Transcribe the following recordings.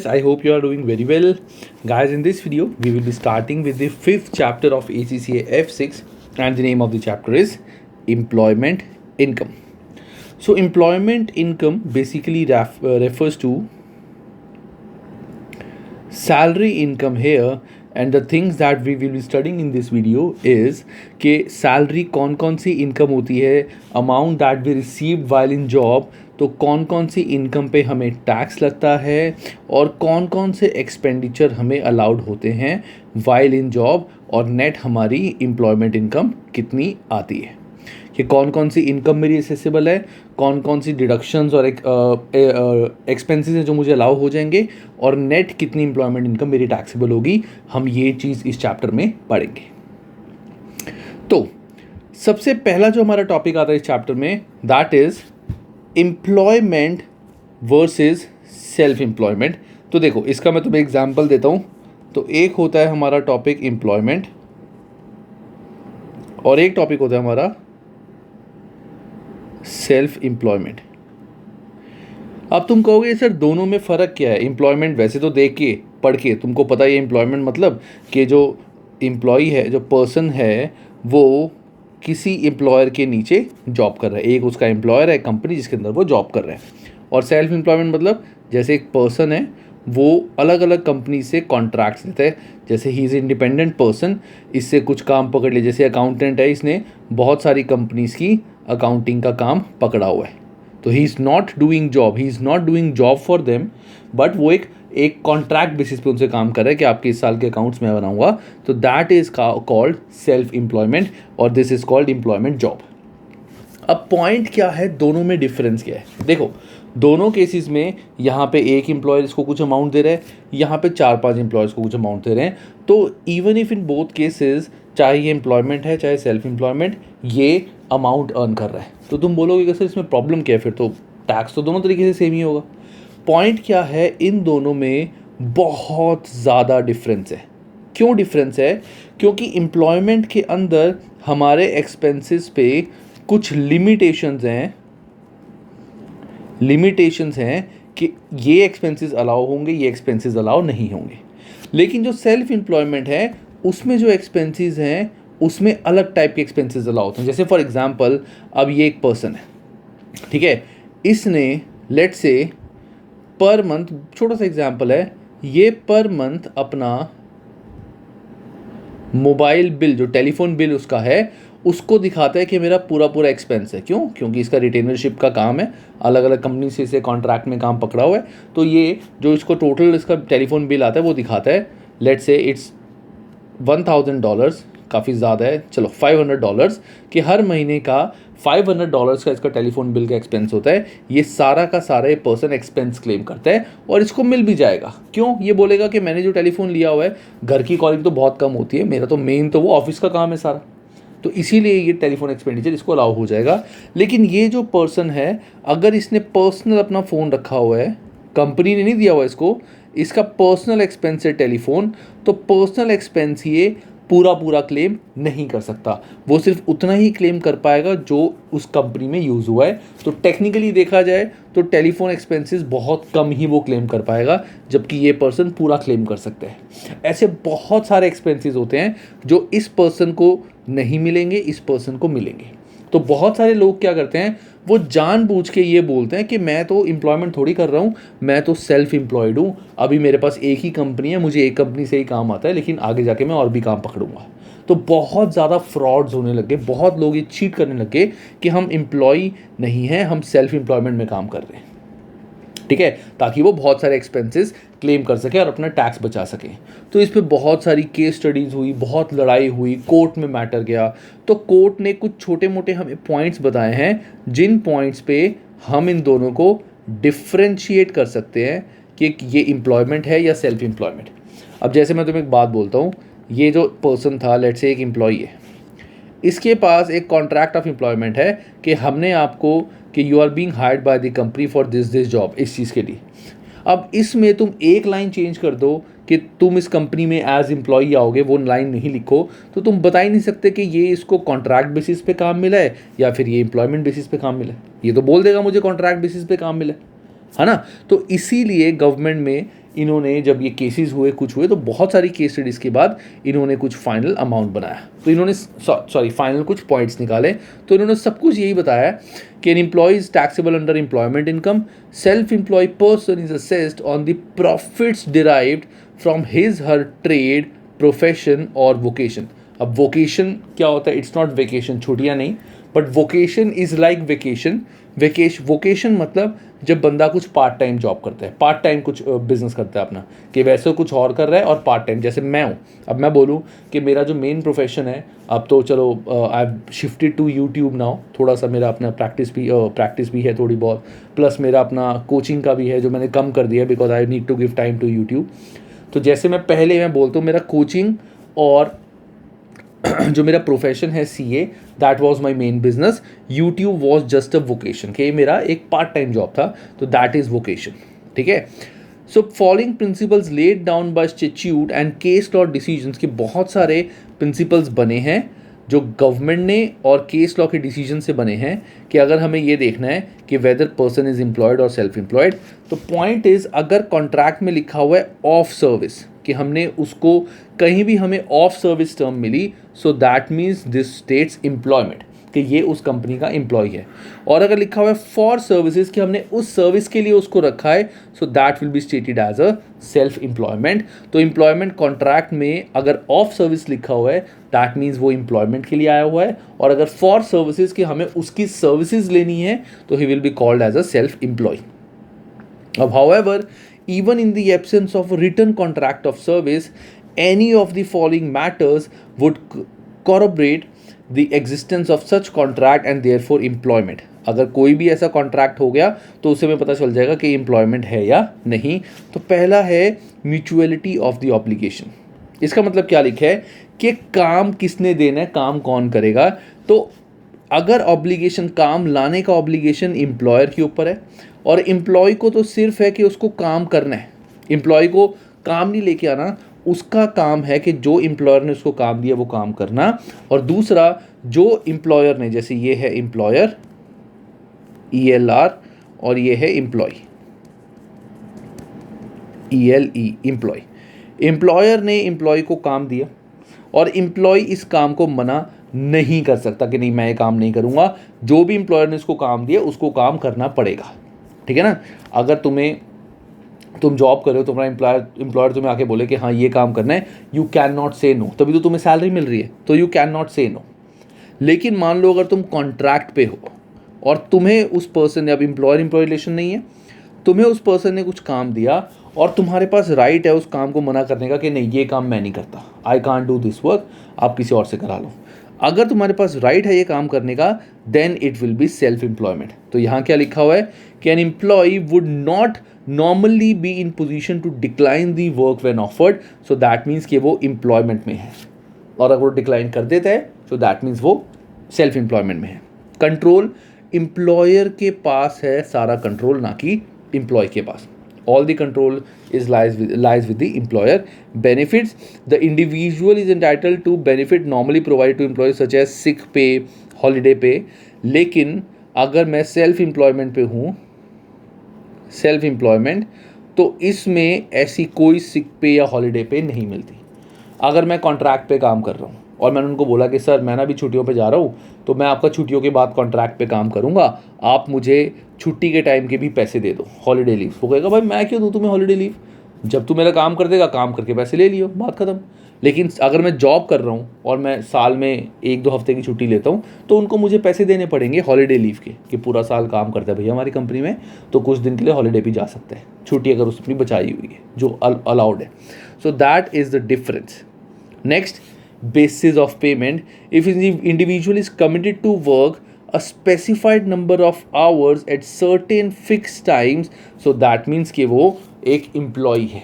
I hope you are doing very well. Guys, in this video, we will be starting with the fifth chapter of ACCA F6, and the name of the chapter is Employment Income. So, employment income basically refers to salary income here, and the things that we will be studying in this video is कि salary कौन सी income होती है, amount that we received while in job, तो कौन सी income पे हमें tax लगता है और कौन से एक्सपेंडिचर हमें अलाउड होते हैं वाइल इन जॉब, और नेट हमारी एम्प्लॉयमेंट इनकम कितनी आती है, कि कौन सी इनकम मेरी एसेसिबल है, कौन सी डिडक्शंस और एक्सपेंसेस हैं जो मुझे अलाउ हो जाएंगे, और नेट कितनी एम्प्लॉयमेंट इनकम मेरी टैक्सेबल होगी। हम ये चीज़ इस चैप्टर में पढ़ेंगे। तो सबसे पहला जो हमारा टॉपिक आता है इस चैप्टर में, that is employment versus self employment. तो देखो, इसका मैं तुम्हें एग्जांपल देता हूँ। तो एक होता है हमारा टॉपिक एम्प्लॉयमेंट और एक टॉपिक होता है हमारा सेल्फ एम्प्लॉयमेंट। अब तुम कहोगे सर दोनों में फ़र्क क्या है? एम्प्लॉयमेंट वैसे तो देख के पढ़ के तुमको पता है एम्प्लॉयमेंट मतलब कि जो एम्प्लॉई है, जो पर्सन है, वो किसी एम्प्लॉयर के नीचे जॉब कर रहा है। एक उसका एम्प्लॉयर है, कंपनी जिसके अंदर वो जॉब कर रहा है। और सेल्फ एम्प्लॉयमेंट मतलब जैसे एक पर्सन है, वो अलग अलग कंपनी से कॉन्ट्रैक्ट्स लेता है। जैसे ही इज़ इंडिपेंडेंट पर्सन, इससे कुछ काम पकड़ ले। जैसे अकाउंटेंट है, इसने बहुत सारी कंपनीज की अकाउंटिंग का काम पकड़ा हुआ है, तो ही is not doing job, he is not doing job for them, but वो एक कॉन्ट्रैक्ट बेसिस पे उनसे काम कर रहा है कि आपके इस साल के अकाउंट्स मैं बनाऊंगा। तो that is called self employment और this is called employment job. अब पॉइंट क्या है, दोनों में डिफरेंस क्या है? देखो, दोनों केसेस में यहाँ पे एक एम्प्लॉयर इसको कुछ अमाउंट दे रहा है, यहाँ पे 4-5 एम्प्लॉयर्स को कुछ अमाउंट दे रहे हैं। तो even if in both cases, चाहे ये एम्प्लॉयमेंट है चाहे सेल्फ एम्प्लॉयमेंट, ये अमाउंट अर्न कर रहा है। तो तुम बोलोगे कि सर इसमें प्रॉब्लम क्या है? फिर तो टैक्स तो दोनों तरीके से सेम ही होगा। पॉइंट क्या है, इन दोनों में बहुत ज़्यादा डिफरेंस है। क्यों डिफरेंस है? क्योंकि एम्प्लॉयमेंट के अंदर हमारे एक्सपेंसेस पे कुछ लिमिटेशंस हैं कि ये एक्सपेंसेस अलाउ होंगे, ये एक्सपेंसेस अलाउ नहीं होंगे। लेकिन जो सेल्फ एम्प्लॉयमेंट है, उसमें जो एक्सपेंसेस हैं, उसमें अलग टाइप के एक्सपेंसेस अलाउ होते हैं। जैसे फॉर एग्जांपल, अब ये एक पर्सन है, ठीक है, इसने लेट से पर मंथ, छोटा सा एग्जांपल है, ये पर मंथ अपना मोबाइल बिल, जो टेलीफोन बिल उसका है, उसको दिखाता है कि मेरा पूरा एक्सपेंस है। क्यों? क्योंकि इसका रिटेनरशिप का काम है, अलग अलग कंपनी से इसे कॉन्ट्रैक्ट में काम पकड़ा हुआ है। तो ये जो इसको टोटल इसका टेलीफोन बिल आता है वो दिखाता है। लेट्स से इट्स $1000, काफ़ी ज़्यादा है, चलो $500, कि हर महीने का $500 का इसका टेलीफोन बिल का एक्सपेंस होता है। ये सारा का सारा ये पर्सन एक्सपेंस क्लेम करता है और इसको मिल भी जाएगा। क्यों? ये बोलेगा कि मैंने जो टेलीफोन लिया हुआ है, घर की कॉलिंग तो बहुत कम होती है, मेरा तो मेन तो वो ऑफिस का काम है सारा, तो इसीलिए ये टेलीफोन एक्सपेंडिचर इसको अलाउ हो जाएगा। लेकिन ये जो पर्सन है, अगर इसने पर्सनल अपना फ़ोन रखा हुआ है, कंपनी ने नहीं दिया हुआ इसको, इसका पर्सनल एक्सपेंस है टेलीफोन, तो पर्सनल एक्सपेंस ये पूरा क्लेम नहीं कर सकता। वो सिर्फ उतना ही क्लेम कर पाएगा जो उस कंपनी में यूज़ हुआ है। तो टेक्निकली देखा जाए तो टेलीफोन एक्सपेंसेस बहुत कम ही वो क्लेम कर पाएगा, जबकि ये पर्सन पूरा क्लेम कर सकते हैं। ऐसे बहुत सारे एक्सपेंसेस होते हैं जो इस पर्सन को नहीं मिलेंगे, इस पर्सन को मिलेंगे। तो बहुत सारे लोग क्या करते हैं, वो जानबूझ के ये बोलते हैं कि मैं तो एम्प्लॉयमेंट थोड़ी कर रहा हूँ, मैं तो सेल्फ एम्प्लॉयड हूँ, अभी मेरे पास एक ही कंपनी है, मुझे एक कंपनी से ही काम आता है, लेकिन आगे जाके मैं और भी काम पकड़ूंगा। तो बहुत ज़्यादा फ्रॉड्स होने लगे, बहुत लोग ये चीट करने लगे कि हम एम्प्लॉय नहीं हैं, हम सेल्फ एम्प्लॉयमेंट में काम कर रहे हैं, ठीक है, ताकि वो बहुत सारे एक्सपेंसेस क्लेम कर सके और अपना टैक्स बचा सके। तो इस पे बहुत सारी केस स्टडीज़ हुई, बहुत लड़ाई हुई, कोर्ट में मैटर गया। तो कोर्ट ने कुछ छोटे मोटे हमें पॉइंट्स बताए हैं, जिन पॉइंट्स पे हम इन दोनों को डिफ्रेंशिएट कर सकते हैं कि ये एम्प्लॉयमेंट है या सेल्फ एम्प्लॉयमेंट। अब जैसे मैं तुम्हें एक बात बोलता हूँ, ये जो पर्सन था, लेट से एक एम्प्लॉई है, इसके पास एक कॉन्ट्रैक्ट ऑफ एम्प्लॉयमेंट है कि हमने आपको, कि you are being hired by the company for this job, इस चीज़ के लिए। अब इसमें तुम एक लाइन चेंज कर दो कि तुम इस कंपनी में एज एम्प्लॉई आओगे, वो लाइन नहीं लिखो, तो तुम बता ही नहीं सकते कि ये इसको कॉन्ट्रैक्ट बेसिस पे काम मिला है या फिर ये एम्प्लॉयमेंट बेसिस पे काम मिला है। ये तो बोल देगा मुझे कॉन्ट्रैक्ट बेसिस पे काम मिला है ना। तो इसीलिए गवर्नमेंट में इन्होंने जब ये केसेस हुए कुछ हुए तो बहुत सारी केस स्टडीज़ के बाद इन्होंने कुछ फाइनल अमाउंट बनाया, तो इन्होंने फाइनल कुछ पॉइंट्स निकाले। तो इन्होंने सब कुछ यही बताया कि an employ is taxable under employment income, self employ person is assessed on the profits derived from his her trade, profession और वोकेशन। अब वोकेशन क्या होता है? इट्स नॉट वेकेशन, छुट्टियाँ नहीं, but vocation is like vacation. Vocation मतलब जब बंदा कुछ पार्ट टाइम जॉब करता है, पार्ट टाइम कुछ बिजनेस करता है अपना, कि वैसे कुछ और कर रहा है और पार्ट टाइम, जैसे मैं हूँ। अब मैं बोलूँ कि मेरा जो मेन प्रोफेशन है, अब तो चलो I have shifted to YouTube now, थोड़ा सा मेरा अपना प्रैक्टिस भी है थोड़ी बहुत, प्लस मेरा अपना कोचिंग का भी है जो मैंने कम कर दिया because I need to give time to YouTube. तो जैसे मैं बोलता हूँ मेरा कोचिंग और जो मेरा प्रोफेशन है CA, that was my main business, YouTube was just a vocation, कि मेरा एक पार्ट टाइम जॉब था, तो दैट इज़ वोकेशन। ठीक है। So following principles laid down by statute and case law decisions, के बहुत सारे प्रिंसिपल्स बने हैं जो गवर्नमेंट ने और केस लॉ के डिसीजन से बने हैं, कि अगर हमें ये देखना है कि वेदर पर्सन इज एम्प्लॉयड और सेल्फ एम्प्लॉयड, तो पॉइंट इज अगर कॉन्ट्रैक्ट में लिखा हुआ है ऑफ सर्विस, कि हमने उसको कहीं भी हमें ऑफ सर्विस टर्म मिली, so that means this states employment, कि ये उस कंपनी का एम्प्लॉय है। और अगर लिखा हुआ है फॉर सर्विसेज, कि हमने उस सर्विस के लिए उसको रखा है, so that will be stated as a self employment. तो एम्प्लॉयमेंट कॉन्ट्रैक्ट में अगर ऑफ सर्विस लिखा हुआ है, दैट मीन्स वो एम्प्लॉयमेंट के लिए आया हुआ है, और अगर फॉर सर्विसेज कि हमें उसकी सर्विसेज लेनी है, तो he will be called as a self employ. अब however, even in the absence of a written contract of service, any of the following matters would corroborate the existence of such contract and therefore employment। अगर कोई भी ऐसा contract हो गया तो उसे में पता चल जाएगा कि एम्प्लॉयमेंट है या नहीं। तो पहला है म्यूचुअलिटी ऑफ द ऑब्लिगेशन। इसका मतलब क्या लिखा है कि काम किसने देना है, काम कौन करेगा। तो अगर ऑब्लिगेशन, काम लाने का ऑब्लिगेशन एम्प्लॉयर के ऊपर है, और एम्प्लॉय को तो सिर्फ है कि उसको काम करना है, एम्प्लॉय को काम नहीं लेके आना, उसका काम है कि जो एम्प्लॉयर ने उसको काम दिया वो काम करना। और दूसरा, जो एम्प्लॉयर ने, जैसे ये है एम्प्लॉयर ELR और ये है एम्प्लॉय ELE, एम्प्लॉय। एम्प्लॉयर ने एम्प्लॉय को काम दिया और एम्प्लॉय इस काम को मना नहीं कर सकता कि नहीं मैं ये काम नहीं करूँगा, जो भी एम्प्लॉयर ने उसको काम दिया उसको काम करना पड़ेगा। ठीक है ना। अगर तुम जॉब कर रहे हो, तुम्हारा एम्प्लॉयर तुम्हें आके बोले कि हाँ ये काम करना है, यू कैन नॉट से नो, तभी तो तुम्हें सैलरी मिल रही है, तो यू कैन नॉट से नो। लेकिन मान लो अगर तुम कॉन्ट्रैक्ट पे हो और तुम्हें उस पर्सन ने, अब एम्प्लॉयर रिलेशन नहीं है, तुम्हें उस पर्सन ने कुछ काम दिया और तुम्हारे पास राइट है उस काम को मना करने का कि नहीं ये काम मैं नहीं करता, I can't do this work, आप किसी और से करा लो। अगर तुम्हारे पास राइट है ये काम करने का, then it will be self employment. तो यहाँ क्या लिखा हुआ है कि an employ would not normally be in position to decline the work when offered, so that means कि वो एम्प्लॉयमेंट में है, और अगर वो डिक्लाइन कर देता है सो दैट मीन्स वो सेल्फ एम्प्लॉयमेंट में है। कंट्रोल एम्प्लॉयर के पास है सारा कंट्रोल, ना कि एम्प्लॉय के पास। All the control lies with the employer. Benefits: the individual is entitled to benefit normally provided to employees such as sick pay, holiday pay. लेकिन अगर मैं सेल्फ एम्प्लॉयमेंट पे हूँ, सेल्फ एम्प्लॉयमेंट, तो इसमें ऐसी कोई सिक पे या हॉलीडे पे नहीं मिलती। अगर मैं कॉन्ट्रैक्ट पे काम कर रहा हूँ और मैंने उनको बोला कि सर मैं ना भी छुट्टियों पे जा रहा हूँ, तो मैं आपका छुट्टियों के बाद कॉन्ट्रैक्ट पे काम करूँगा, आप मुझे छुट्टी के टाइम के भी पैसे दे दो, हॉलीडे लीव। वो कहेगा भाई मैं क्यों दूँ तुम्हें हॉलीडे लीव, जब तू मेरा काम कर देगा, काम करके पैसे ले लियो, बात ख़त्म। लेकिन अगर मैं जॉब कर रहा हूँ और मैं साल में 1-2 हफ्ते की छुट्टी लेता हूँ, तो उनको मुझे पैसे देने पड़ेंगे हॉलीडे लीव के, कि पूरा साल काम करता है भैया हमारी कंपनी में, तो कुछ दिन के लिए हॉलीडे भी जा सकता है, छुट्टी अगर उसने बचाई हुई है जो अलाउड है। So that is the difference. Next, basis of payment. If the individual is committed to work a specified number of hours at certain fixed times, so that means कि वो एक एम्प्लॉय है।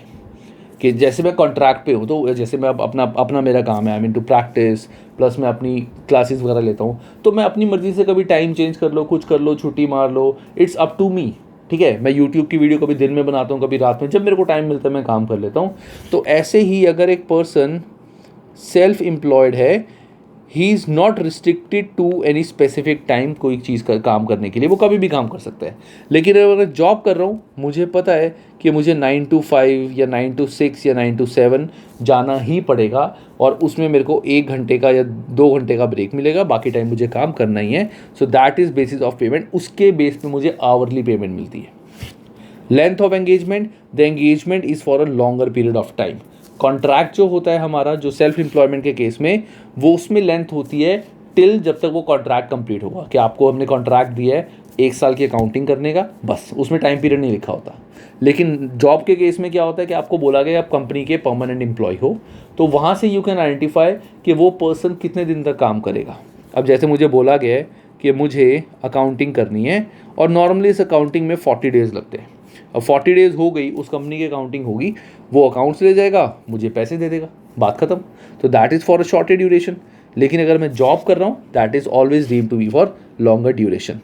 कि जैसे मैं कॉन्ट्रैक्ट पे हूँ, तो जैसे मैं अपना मेरा काम है, I mean to practice, plus मैं अपनी क्लासेस वगैरह लेता हूँ, तो मैं अपनी मर्ज़ी से कभी टाइम चेंज कर लो, कुछ कर लो, छुट्टी मार लो, इट्स अप टू मी। ठीक है। मैं यूट्यूब की वीडियो कभी दिन में बनाता हूँ, कभी रात में, जब मेरे को टाइम मिलता है मैं काम कर लेता हूँ। तो ऐसे ही अगर एक पर्सन सेल्फ एम्प्लॉयड है, he is not restricted to any specific time कोई चीज़ का काम करने के लिए, वो कभी भी काम कर सकता है। लेकिन अगर जॉब कर रहा हूँ, मुझे पता है कि मुझे 9 to 5 या 9 to 6 या 9 to 7 जाना ही पड़ेगा, और उसमें मेरे को 1 घंटे का या 2 घंटे का ब्रेक मिलेगा, बाकी टाइम मुझे काम करना ही है। So that is basis of payment, उसके बेस पे मुझे आवरली पेमेंट मिलती है। Length of engagement, the engagement is for a longer period of time. Contract जो होता है हमारा, जो सेल्फ एम्प्लॉयमेंट के केस में, वो उसमें लेंथ होती है टिल जब तक वो कॉन्ट्रैक्ट कंप्लीट होगा, कि आपको हमने कॉन्ट्रैक्ट दिया है 1 साल की अकाउंटिंग करने का, बस उसमें टाइम पीरियड नहीं लिखा होता। लेकिन जॉब के केस में क्या होता है कि आपको बोला गया आप कंपनी के परमानेंट एम्प्लॉय हो, तो वहाँ से यू कैन आइडेंटिफाई कि वो पर्सन कितने दिन तक काम करेगा। अब जैसे मुझे बोला गया है कि मुझे अकाउंटिंग करनी है, और नॉर्मली इस अकाउंटिंग में 40 डेज़ लगते हैं। अब 40 डेज़ हो गई, उस कंपनी की अकाउंटिंग होगी, वो अकाउंट्स ले जाएगा, मुझे पैसे दे देगा, बात खत्म। तो that is for a shorter duration. लेकिन अगर मैं जॉब कर रहा हूँ, that is always deem to be for longer duration.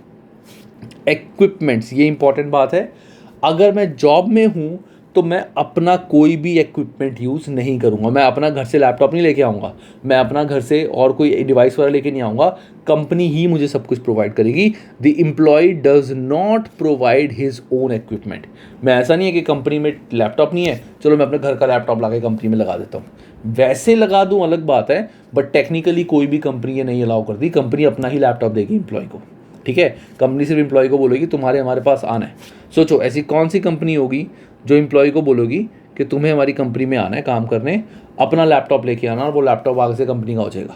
Equipments, ये इंपॉर्टेंट बात है। अगर मैं जॉब में हूँ तो मैं अपना कोई भी इक्विपमेंट यूज़ नहीं करूँगा। मैं अपना घर से लैपटॉप नहीं लेके आऊँगा, मैं अपना घर से और कोई डिवाइस वगैरह लेके नहीं आऊँगा, कंपनी ही मुझे सब कुछ प्रोवाइड करेगी। The employ does not provide his own equipment. मैं ऐसा नहीं है कि कंपनी में लैपटॉप नहीं है, चलो मैं अपने घर का लैपटॉप ला के कंपनी में लगा देता हूँ। वैसे लगा दूँ अलग बात है, बट टेक्निकली कोई भी कंपनी ये नहीं अलाउ करती, कंपनी अपना ही लैपटॉप देगी एम्प्लॉय को। ठीक है, कंपनी सिर्फ एम्प्लॉय को बोलेगी तुम्हारे हमारे पास आना है। सोचो ऐसी कौन सी कंपनी होगी जो एम्प्लॉय को बोलोगी कि तुम्हें हमारी कंपनी में आना है काम करने, अपना लैपटॉप लेके आना, और वो लैपटॉप आगे से कंपनी का हो जाएगा।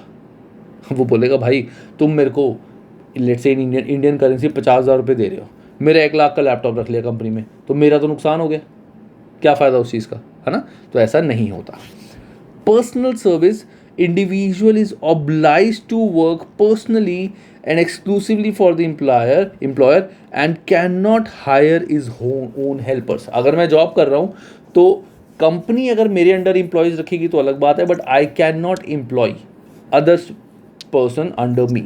वो बोलेगा भाई तुम मेरे को लेट्स से इंडियन करेंसी 50,000 रुपये दे रहे हो, मेरा 1 लाख का लैपटॉप रख लिया कंपनी में, तो मेरा तो नुकसान हो गया, क्या फ़ायदा उस चीज़ का, है ना। तो ऐसा नहीं होता। Personal service, individual is obliged to work personally and exclusively for the employer and cannot hire his own helpers। अगर मैं जॉब कर रहा हूँ तो कंपनी अगर मेरे अंडर एम्प्लॉयज़ रखेगी तो अलग बात है, but I can not employ others person under me.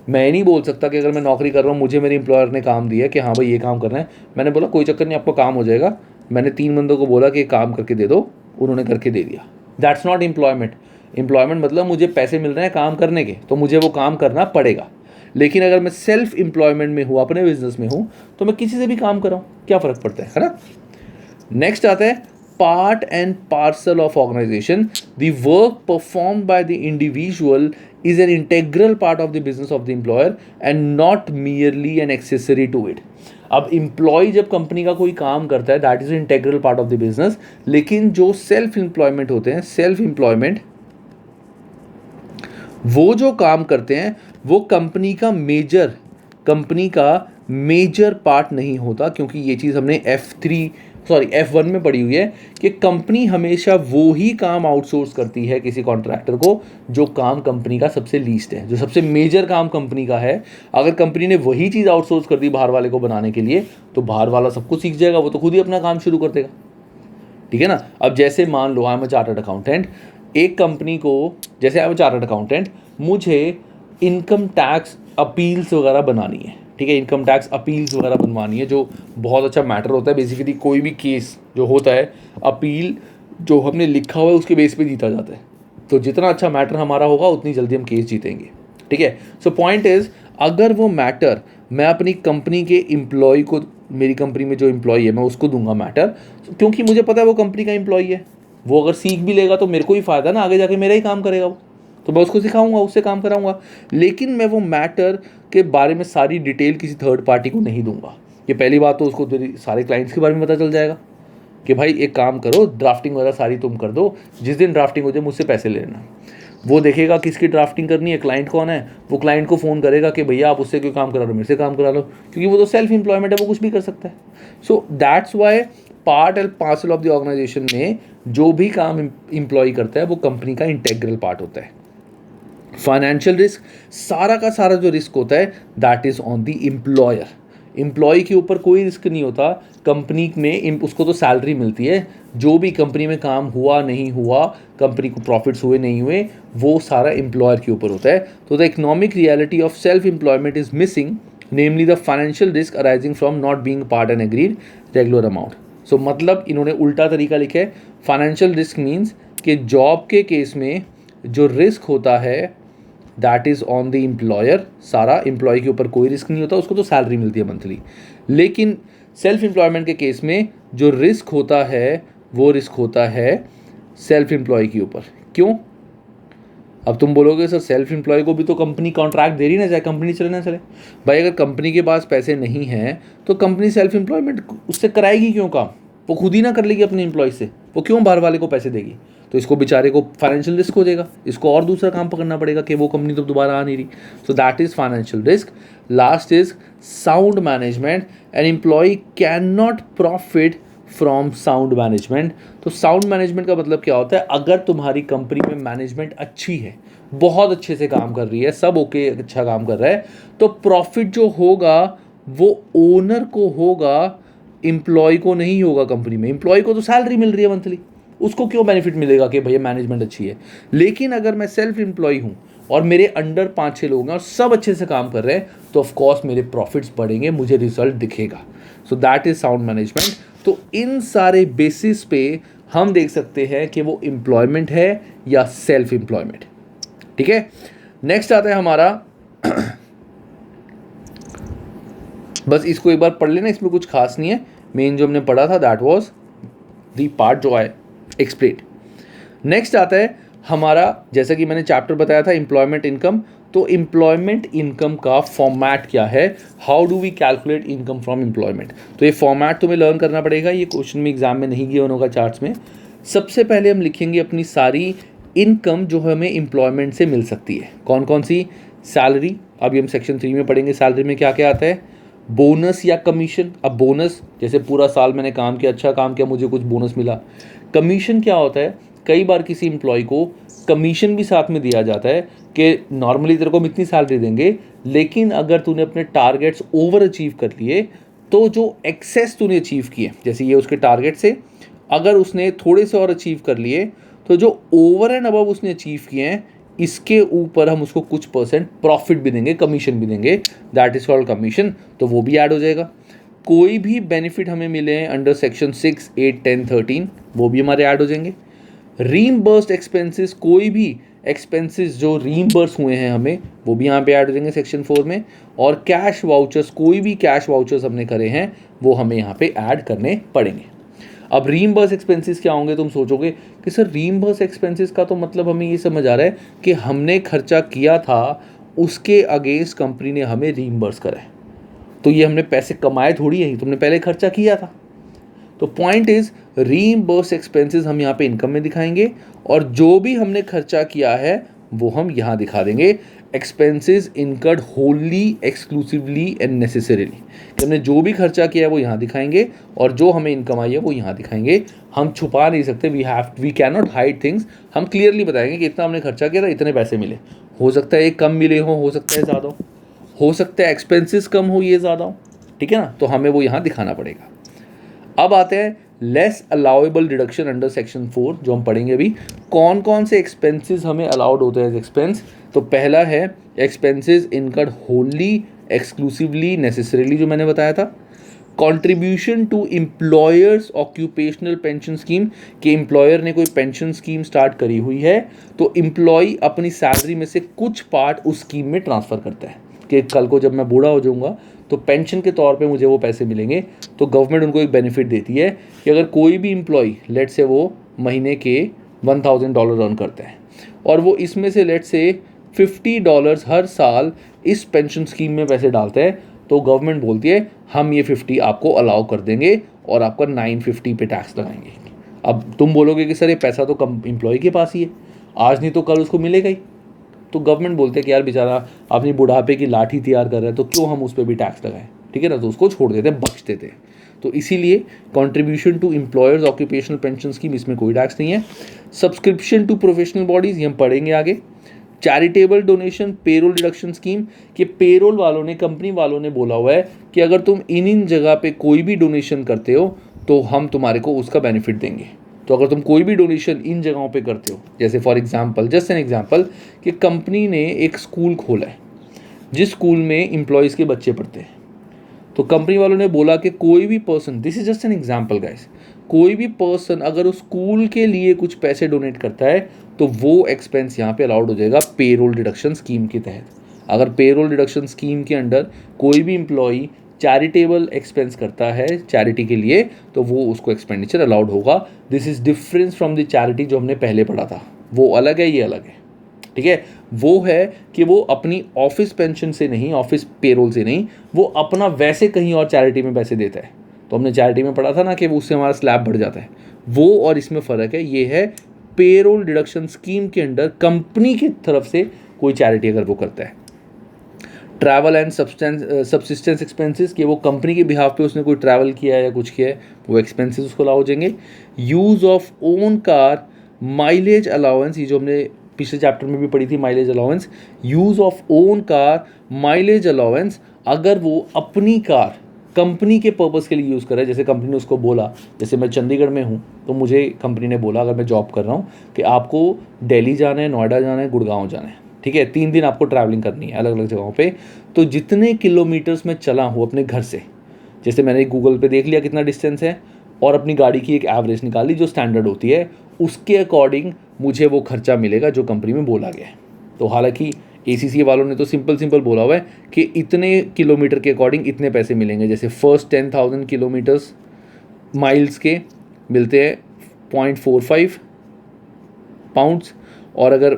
मैं नहीं बोल सकता कि अगर मैं नौकरी कर रहा हूँ, मुझे मेरे एम्प्लॉयर ने काम दिया है कि हाँ भाई ये काम करना है, मैंने बोला कोई चक्कर नहीं आपको काम हो जाएगा, मैंने 3 बंदों को बोला कि काम करके दे दो, उन्होंने करके दे दिया। That's not employment. एम्प्लॉयमेंट मतलब मुझे पैसे मिल रहे हैं काम करने के, तो मुझे वो काम करना पड़ेगा। लेकिन अगर मैं सेल्फ एम्प्लॉयमेंट में हूँ, अपने बिजनेस में हूँ, तो मैं किसी से भी काम कर रहा हूँ, क्या फ़र्क पड़ता है ना। नेक्स्ट आता है part and parcel of organisation. The work perform by the individual is an integral part of the business of the employer and not merely an accessory to it। अब एम्प्लॉय जब कंपनी का कोई काम करता है, that is integral part of the business. लेकिन जो self employment होते हैं, सेल्फ एम्प्लॉयमेंट वो जो काम करते हैं वो कंपनी का मेजर पार्ट नहीं होता, क्योंकि ये चीज़ हमने F1 में पढ़ी हुई है कि कंपनी हमेशा वो ही काम आउटसोर्स करती है किसी कॉन्ट्रैक्टर को जो काम कंपनी का सबसे लीस्ट है, जो सबसे मेजर काम कंपनी का है। अगर कंपनी ने वही चीज़ आउटसोर्स कर दी बाहर वाले को बनाने के लिए, तो बाहर वाला सब कुछ सीख जाएगा, वो तो खुद ही अपना काम शुरू कर देगा। ठीक है ना। अब जैसे मान लो I am a chartered accountant, एक कंपनी को, जैसे I am a chartered accountant, मुझे इनकम टैक्स अपील्स वगैरह बनानी है। ठीक है, इनकम टैक्स अपील्स वगैरह बनवानी है, जो बहुत अच्छा मैटर होता है। बेसिकली कोई भी केस जो होता है, अपील जो हमने लिखा हुआ है उसके बेस पे जीता जाता है। तो जितना अच्छा मैटर हमारा होगा उतनी जल्दी हम केस जीतेंगे। ठीक है। सो पॉइंट इज़, अगर वो मैटर मैं अपनी कंपनी के एम्प्लॉय को, मेरी कंपनी में जो एम्प्लॉय है मैं उसको दूंगा मैटर, क्योंकि मुझे पता है वो कंपनी का एम्प्लॉय है, वो अगर सीख भी लेगा तो मेरे को ही फ़ायदा ना, आगे जाके मेरा ही काम करेगा वो, तो मैं उसको सिखाऊंगा, उससे काम कराऊंगा। लेकिन मैं वो मैटर के बारे में सारी डिटेल किसी थर्ड पार्टी को नहीं दूंगा। ये पहली बात तो उसको सारे क्लाइंट्स के बारे में पता चल जाएगा कि भाई एक काम करो, ड्राफ्टिंग वगैरह सारी तुम कर दो, जिस दिन ड्राफ्टिंग हो जाए मुझसे पैसे ले लेना। वो देखेगा किसकी ड्राफ्टिंग करनी है, क्लाइंट कौन है, वो क्लाइंट को फ़ोन करेगा कि भैया आप उससे क्यों काम करा लो, मेरे से काम करा लो, क्योंकि वो तो सेल्फ एम्प्लॉयमेंट है, वो कुछ भी कर सकता है। So that's why part and parcel of the organisation में जो भी काम एम्प्लॉय करता है वो कंपनी का इंटेग्रल पार्ट होता है। फाइनेंशियल रिस्क, सारा का सारा जो रिस्क होता है that is on the employer. Employ के ऊपर कोई रिस्क नहीं होता। कंपनी में उसको तो सैलरी मिलती है, जो भी कंपनी में काम हुआ नहीं हुआ, कंपनी को प्रॉफिट्स हुए नहीं हुए, वो सारा एम्प्लॉयर के ऊपर होता है। तो the economic reality of self employment is missing, namely the financial risk arising from not being part and agreed regular amount. So मतलब इन्होंने उल्टा तरीका लिखा है। फाइनेंशियल रिस्क मीन्स कि जॉब के केस में जो रिस्क होता है that is on the employer. सारा एम्प्लॉय के ऊपर कोई रिस्क नहीं होता, उसको तो सैलरी मिलती है मंथली। लेकिन सेल्फ एम्प्लॉयमेंट के केस में जो रिस्क होता है वो रिस्क होता है सेल्फ एम्प्लॉय के ऊपर। क्यों? अब तुम बोलोगे सर सेल्फ एम्प्लॉय को भी तो कंपनी कॉन्ट्रैक्ट दे रही ना, चाहे कंपनी चले ना चले। भाई अगर कंपनी के पास पैसे नहीं हैं तो कंपनी सेल्फ एम्प्लॉयमेंट उससे कराएगी क्यों काम? वो खुद ही ना कर लेगी अपने एम्प्लॉय से, वो क्यों बाहर वाले को पैसे देगी? तो इसको बेचारे को फाइनेंशियल रिस्क हो जाएगा, इसको और दूसरा काम पकड़ना पड़ेगा कि वो कंपनी तो दोबारा आ नहीं रही। So that is financial risk. Last is sound management. An employ can not profit from sound management. तो साउंड मैनेजमेंट का मतलब क्या होता है? अगर तुम्हारी कंपनी में मैनेजमेंट अच्छी है, बहुत अच्छे से काम कर रही है, सब ओके अच्छा काम कर रहा है, तो प्रॉफिट जो होगा वो ओनर को होगा, एम्प्लॉय को नहीं होगा। कंपनी में एम्प्लॉय को तो सैलरी मिल रही है मंथली, उसको क्यों बेनिफिट मिलेगा कि भैया मैनेजमेंट अच्छी है। लेकिन अगर मैं सेल्फ एम्प्लॉय हूँ और मेरे अंडर 5-6 लोग हैं और सब अच्छे से काम कर रहे हैं, तो ऑफकोर्स मेरे प्रॉफिट्स बढ़ेंगे, मुझे रिजल्ट दिखेगा। So that is sound management. तो इन सारे बेसिस पे हम देख सकते हैं कि वो एम्प्लॉयमेंट है या सेल्फ एम्प्लॉयमेंट। ठीक है, नेक्स्ट आता है हमारा बस इसको एक बार पढ़ लेना, इसमें कुछ खास नहीं है। मेन जो हमने पढ़ा था दैट वाज दी पार्ट जो आई एक्सप्लेन। नेक्स्ट आता है हमारा, जैसा कि मैंने चैप्टर बताया था एम्प्लॉयमेंट इनकम। तो एम्प्लॉयमेंट इनकम का फॉर्मेट क्या है? How do we calculate income from employment? तो ये फॉर्मेट तुम्हें लर्न करना पड़ेगा, ये क्वेश्चन में एग्जाम में नहीं गिवन होगा चार्ट्स में। सबसे पहले हम लिखेंगे अपनी सारी इनकम जो हमें एम्प्लॉयमेंट से मिल सकती है। कौन कौन सी? सैलरी, अभी हम सेक्शन 3 में पढ़ेंगे सैलरी में क्या क्या आता है। बोनस या कमीशन। अब बोनस जैसे पूरा साल मैंने काम किया, अच्छा काम किया, मुझे कुछ बोनस मिला। कमीशन क्या होता है? कई बार किसी एम्प्लॉय को कमीशन भी साथ में दिया जाता है कि नॉर्मली तेरे को हम इतनी सैलरी देंगे, लेकिन अगर तूने अपने टारगेट्स ओवर अचीव कर लिए तो जो एक्सेस तूने अचीव किए, जैसे ये उसके टारगेट से अगर उसने थोड़े से और अचीव कर लिए, तो जो ओवर एंड अबव उसने अचीव किए हैं इसके ऊपर हम उसको कुछ परसेंट प्रॉफिट भी देंगे, कमीशन भी देंगे, दैट इज कॉल्ड कमीशन। तो वो भी ऐड हो जाएगा। कोई भी बेनिफिट हमें मिले हैं अंडर सेक्शन 6, 8, 10, 13, वो भी हमारे ऐड हो जाएंगे। रीइंबर्स्ड एक्सपेंसेस, कोई भी एक्सपेंसेस जो रीइंबर्स हुए हैं हमें, वो भी यहाँ पे ऐड हो जाएंगे सेक्शन 4 में। और कैश वाउचर्स, कोई भी कैश वाउचर्स हमने करे हैं वो हमें यहाँ पे ऐड करने पड़ेंगे। अब रीइंबर्स एक्सपेंसेस क्या होंगे? तुम सोचोगे कि सर रीइंबर्स एक्सपेंसेस का तो मतलब हमें ये समझ आ रहा है कि हमने खर्चा किया था उसके अगेंस्ट कंपनी ने हमें रीइंबर्स करा है, तो ये हमने पैसे कमाए थोड़ी है, तुमने पहले खर्चा किया था। तो पॉइंट इज रीइंबर्स एक्सपेंसेस हम यहाँ पे इनकम में दिखाएंगे और जो भी हमने खर्चा किया है वो हम यहाँ दिखा देंगे। Expenses incurred wholly, exclusively and necessarily, कि हमने जो भी खर्चा किया है वो यहाँ दिखाएंगे और जो हमें इनकम आई है वो यहाँ दिखाएंगे। हम छुपा नहीं सकते, we can not hide things. हम क्लियरली बताएंगे कि इतना हमने खर्चा किया था, इतने पैसे मिले। हो सकता है एक कम मिले हो सकता है ज़्यादा हो सकता है एक्सपेंसेस कम हो, ये ज़्यादा हो, ठीक है ना। तो हमें वो यहाँ दिखाना पड़ेगा। अब आते हैं less allowable deduction under section 4, जो हम पढ़ेंगे अभी। कौन कौन से एक्सपेंसेस हमें अलाउड होते हैं एक्सपेंस? तो पहला है expenses incurred wholly, exclusively, necessarily, जो मैंने बताया था। Contribution to employers occupational pension scheme, कि एम्प्लॉयर ने कोई पेंशन स्कीम स्टार्ट करी हुई है तो एम्प्लॉय अपनी सैलरी में से कुछ पार्ट उस स्कीम में ट्रांसफ़र करता है कि कल को जब मैं बूढ़ा हो जाऊंगा तो पेंशन के तौर पे मुझे वो पैसे मिलेंगे। तो गवर्नमेंट उनको एक बेनिफिट देती है कि अगर कोई भी एम्प्लॉय लेट से वो महीने के $1000 अर्न करता है और वो इसमें से लेट से $50 हर साल इस पेंशन स्कीम में पैसे डालते हैं, तो गवर्नमेंट बोलती है हम ये 50 आपको अलाउ कर देंगे और आपका 950 पे टैक्स लगाएंगे। अब तुम बोलोगे कि सर ये पैसा तो कम एम्प्लॉय के पास ही है, आज नहीं तो कल उसको मिलेगा ही। तो गवर्नमेंट बोलते हैं कि यार बेचारा अपनी बुढ़ापे की लाठी तैयार कर रहा है, तो क्यों हम उस पर भी टैक्स लगाएं, ठीक है ना। तो उसको छोड़ देते हैं, बख्श देते हैं। तो इसीलिए contribution to employers occupational pension scheme, इसमें कोई टैक्स नहीं है। सब्सक्रिप्शन टू प्रोफेशनल बॉडीज़, ये हम पढ़ेंगे आगे। Charitable donation, payroll deduction scheme, कि पेरोल वालों ने, कंपनी वालों ने बोला हुआ है कि अगर तुम इन जगह पे कोई भी डोनेशन करते हो तो हम तुम्हारे को उसका बेनिफिट देंगे। तो अगर तुम कोई भी डोनेशन इन जगहों पे करते हो, जैसे for example, just an example, कि कंपनी ने एक स्कूल खोला है जिस स्कूल में एम्प्लॉयज़ के बच्चे पढ़ते हैं, तो कंपनी वालों ने बोला कि कोई भी person, this is just an example guys, कोई भी पर्सन अगर उस स्कूल के लिए कुछ पैसे डोनेट करता है तो वो एक्सपेंस यहाँ पे अलाउड हो जाएगा पेरोल डिडक्शन स्कीम के तहत। अगर पेरोल डिडक्शन स्कीम के अंडर कोई भी एम्प्लॉई चैरिटेबल एक्सपेंस करता है चैरिटी के लिए तो वो उसको एक्सपेंडिचर अलाउड होगा। This is difference from the charity जो हमने पहले पढ़ा था, वो अलग है, ये अलग है, ठीक है। वो है कि वो अपनी ऑफिस पेंशन से नहीं, ऑफिस पेरोल से नहीं, वो अपना वैसे कहीं और चैरिटी में पैसे देता है। तो हमने चैरिटी में पढ़ा था ना कि वो उससे हमारा स्लैब बढ़ जाता है, वो और इसमें फ़र्क है। ये है पेरोल डिडक्शन स्कीम के अंडर कंपनी की तरफ से कोई चैरिटी अगर वो करता है। ट्रैवल एंड सब्सिस्टेंस एक्सपेंसेस कि वो कंपनी के बिहाफ पे उसने कोई ट्रैवल किया है या कुछ किया है, वो एक्सपेंसेस उसको अलाउ हो जाएंगे। Use of own car mileage allowance, ये जो हमने पिछले चैप्टर में भी पढ़ी थी mileage allowance. Use of own car mileage allowance, अगर वो अपनी कार कंपनी के पर्पज़ के लिए यूज़ कर रहा है, जैसे कंपनी ने उसको बोला, जैसे मैं चंडीगढ़ में हूँ तो मुझे कंपनी ने बोला अगर मैं जॉब कर रहा हूँ कि आपको दिल्ली जाना है, नोएडा जाना है, गुड़गांव जाना है, ठीक है, 3 दिन आपको ट्रैवलिंग करनी है अलग अलग जगहों पे। तो जितने किलोमीटर्स मैं चला हूँ अपने घर से, जैसे मैंने गूगल पे देख लिया कितना डिस्टेंस है और अपनी गाड़ी की एक एवरेज निकाली जो स्टैंडर्ड होती है, उसके अकॉर्डिंग मुझे वो खर्चा मिलेगा जो कंपनी में बोला गया है। तो हालांकि ACCA वालों ने तो सिंपल बोला हुआ है कि इतने किलोमीटर के अकॉर्डिंग इतने पैसे मिलेंगे। जैसे फर्स्ट 10,000 किलोमीटर्स माइल्स के मिलते हैं 0.45 पाउंड्स, और अगर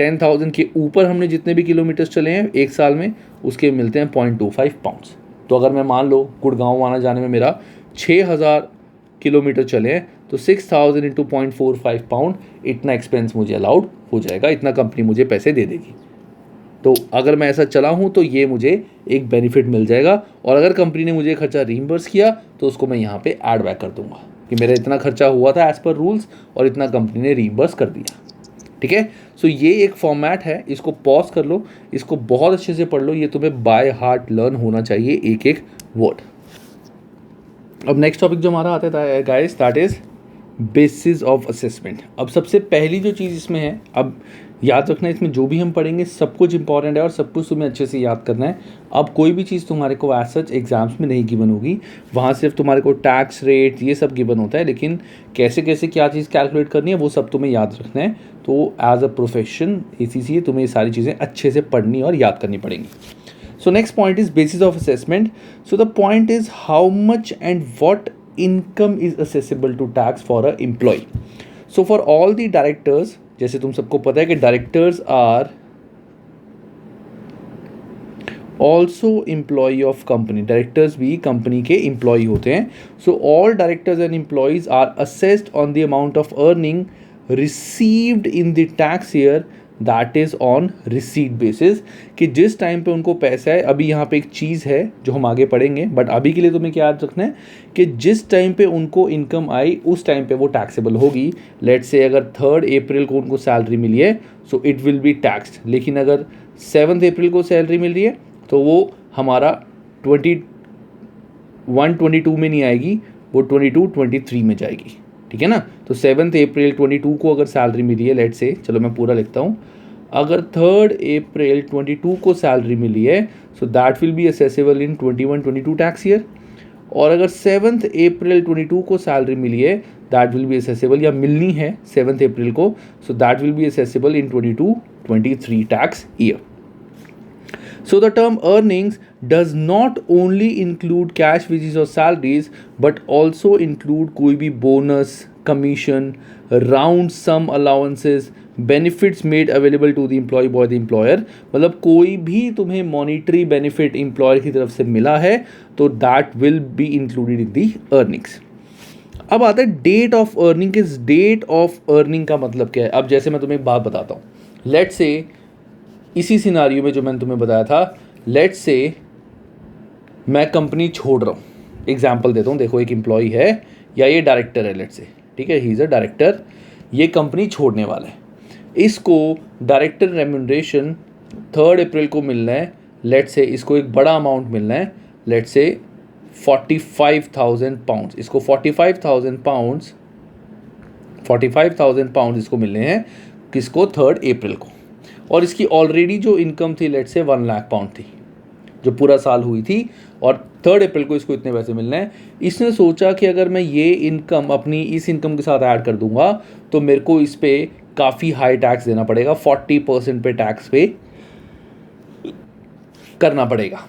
10,000 के ऊपर हमने जितने भी किलोमीटर्स चले हैं एक साल में उसके मिलते हैं 0.25 पाउंड्स। तो अगर मैं मान लो गुड़गांव आना जाने में मेरा 6,000 किलोमीटर चले हैं तो 6,000 इंटू 0.45 पाउंड, इतना एक्सपेंस मुझे अलाउड हो जाएगा, इतना कंपनी मुझे पैसे दे देगी। तो अगर मैं ऐसा चला हूँ तो ये मुझे एक बेनिफिट मिल जाएगा, और अगर कंपनी ने मुझे खर्चा रीइंबर्स किया तो उसको मैं यहाँ पे ऐड बैक कर दूंगा कि मेरा इतना खर्चा हुआ था एज़ पर रूल्स और इतना कंपनी ने रीइंबर्स कर दिया, ठीक है। सो ये एक फॉर्मेट है, इसको पॉज कर लो, इसको बहुत अच्छे से पढ़ लो, ये तुम्हें बाय हार्ट लर्न होना चाहिए एक एक वर्ड। अब नेक्स्ट टॉपिक जो हमारा आता है guys, that is basis of assessment. अब सबसे पहली जो चीज़ इसमें है, अब याद रखना इसमें जो भी हम पढ़ेंगे सब कुछ इंपॉर्टेंट है और सब कुछ तुम्हें अच्छे से याद करना है। अब कोई भी चीज़ तुम्हारे को एज सच एग्जाम्स में नहीं गिवन होगी, वहाँ सिर्फ तुम्हारे को टैक्स रेट ये सब गिवन होता है, लेकिन कैसे कैसे क्या चीज़ कैलकुलेट करनी है वो सब तुम्हें याद रखना है। तो एज अ प्रोफेशन ACCA तुम्हें ये सारी चीज़ें अच्छे से पढ़नी और याद करनी पड़ेंगी। So next point is basis of assessment. So the point is how much and what income is assessable to tax for a employee. So for all the directors, जैसे तुम सबको पता है कि directors are also employee of company. Directors भी company के employee होते हैं. So all directors and employees are assessed on the amount of earning received in the tax year, that is on receipt basis, कि जिस time पे उनको पैसा है। अभी यहाँ पे एक चीज़ है जो हम आगे पढ़ेंगे, बट अभी के लिए तुम्हें क्या याद रखना है कि जिस टाइम पे उनको इनकम आई उस टाइम पे वो टैक्सेबल होगी। लेट्स से अगर 3 अप्रैल को उनको सैलरी मिली है so it will B taxed, लेकिन अगर 7 अप्रैल को सैलरी मिल रही है तो वो हमारा 21-22 में नहीं आएगी, वो 22-23 में जाएगी, ठीक है ना। तो 7 अप्रैल 22 को अगर सैलरी मिली है, लेट से, चलो मैं पूरा लिखता हूँ, अगर 3 अप्रैल 22 को सैलरी मिली है so that will B accessible in 21-22 tax year. और अगर 7 अप्रैल 22 को सैलरी मिली है दैट विल बी असेसेबल, या मिलनी है 7 अप्रैल को, सो that will B accessible in 22-23 tax year. So the term earnings does not only include cash wages or salaries but also include कोई भी bonus, commission, round sum allowances, benefits made available to the employee by the employer। मतलब कोई भी तुम्हें monetary benefit employer की तरफ से मिला है तो that will be included in the earnings। अब आता है डेट ऑफ अर्निंग। किस डेट ऑफ अर्निंग का मतलब क्या है? अब जैसे मैं तुम्हें एक बात बताता हूँ, लेट्स से इसी सिनारियो में जो मैंने तुम्हें बताया था, लेट्स से मैं कंपनी छोड़ रहा हूँ, एग्जाम्पल देता हूँ, देखो एक एम्प्लॉई है या ये डायरेक्टर है, लेट्स से, ठीक है, ही इज़ अ डायरेक्टर, ये कंपनी छोड़ने वाला है, इसको डायरेक्टर रेम्यूनरेशन 3 अप्रैल को मिलना है, लेट्स से इसको एक बड़ा अमाउंट मिलना है, लेट्स से 45,000 पाउंड्स, इसको 45,000 पाउंड इसको मिलने हैं, किसको? 3 अप्रैल को। और इसकी ऑलरेडी जो इनकम थी लेट्स से 1 लाख पाउंड थी, जो पूरा साल हुई थी, और 3 अप्रैल को इसको इतने पैसे मिलने हैं। इसने सोचा कि अगर मैं ये इनकम अपनी इस इनकम के साथ ऐड कर दूंगा तो मेरे को इस पर काफ़ी हाई टैक्स देना पड़ेगा, 40% पे टैक्स पे करना पड़ेगा,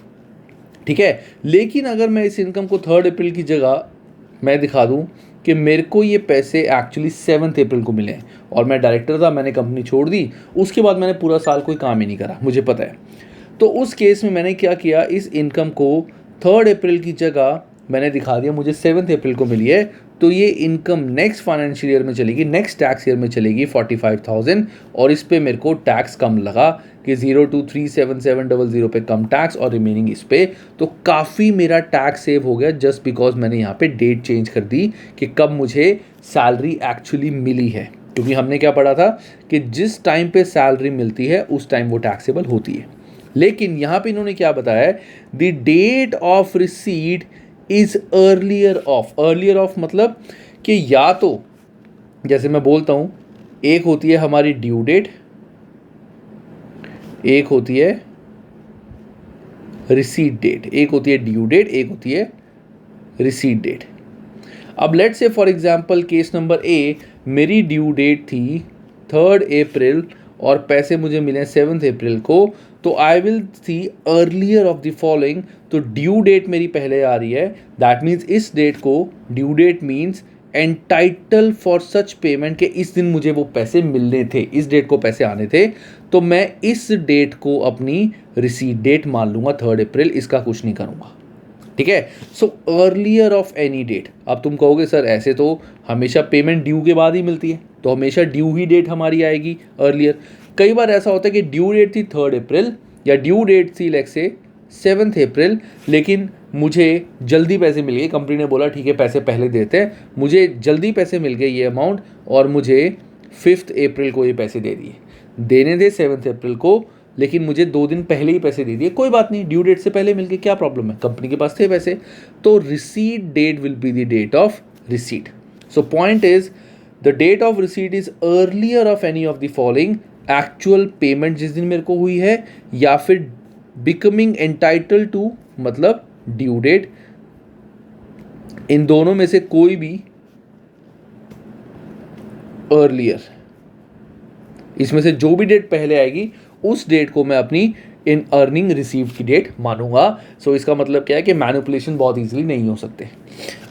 ठीक है। लेकिन अगर मैं इस इनकम को 3 अप्रैल की जगह मैं दिखा दूं कि मेरे को ये पैसे एक्चुअली 7 अप्रैल को मिले और मैं डायरेक्टर था, मैंने कंपनी छोड़ दी, उसके बाद मैंने पूरा साल कोई काम ही नहीं करा, मुझे पता है, तो उस केस में मैंने क्या किया, इस इनकम को 3 अप्रैल की जगह मैंने दिखा दिया मुझे 7 अप्रैल को मिली है, तो ये इनकम नेक्स्ट फाइनेंशियल ईयर में चलेगी, नेक्स्ट टैक्स ईयर में चलेगी 45,000, और इस पे मेरे को टैक्स कम लगा कि 0237700 पे कम टैक्स और रिमेनिंग इस पे, तो काफ़ी मेरा टैक्स सेव हो गया जस्ट बिकॉज मैंने यहाँ पे डेट चेंज कर दी कि कब मुझे सैलरी एक्चुअली मिली है। क्योंकि हमने क्या पढ़ा था कि जिस टाइम पे सैलरी मिलती है उस टाइम वो टैक्सेबल होती है। लेकिन यहाँ पे इन्होंने क्या बताया, the date of receipt is earlier of मतलब कि या तो जैसे मैं बोलता हूँ, एक होती है हमारी ड्यू डेट, एक होती है रिसीट डेट, एक होती है ड्यू डेट, एक होती है रिसीट डेट। अब let's say for example case number A, मेरी ड्यू डेट थी 3 अप्रैल और पैसे मुझे मिले 7 अप्रैल को, तो I will see earlier of the following, तो ड्यू डेट मेरी पहले आ रही है, दैट मीन्स इस डेट को, due date means entitle for such payment, के इस दिन मुझे वो पैसे मिलने थे, इस डेट को पैसे आने थे, तो मैं इस डेट को अपनी रिसीट डेट मान लूँगा 3 अप्रैल, इसका कुछ नहीं करूँगा, ठीक है। So earlier of any date. अब तुम कहोगे सर ऐसे तो हमेशा पेमेंट ड्यू के बाद ही मिलती है, तो हमेशा ड्यू ही डेट हमारी आएगी अर्लियर। कई बार ऐसा होता है कि ड्यू डेट थी 3 अप्रैल या ड्यू डेट थी लेट्स से 7 अप्रैल, लेकिन मुझे जल्दी पैसे मिल गए, कंपनी ने बोला ठीक है पैसे पहले देते हैं, मुझे जल्दी पैसे मिल गए ये अमाउंट, और मुझे 5 अप्रैल को ये पैसे दे दिए, देने थे 7 अप्रैल को, लेकिन मुझे 2 दिन पहले ही पैसे दे दिए, कोई बात नहीं, ड्यू डेट से पहले मिल गए, क्या प्रॉब्लम है, कंपनी के पास थे पैसे, तो receipt date will be the date of receipt. So point is the date of receipt is earlier of any of the following, actual payment जिस दिन मेरे को हुई है, या फिर बिकमिंग एंटाइटल टू मतलब ड्यू डेट, इन दोनों में से कोई भी अर्लियर, इसमें से जो भी डेट पहले आएगी उस डेट को मैं अपनी इन अर्निंग रिसीव की डेट मानूंगा। सो इसका मतलब क्या है कि मैनिपुलेशन बहुत इजीली नहीं हो सकते।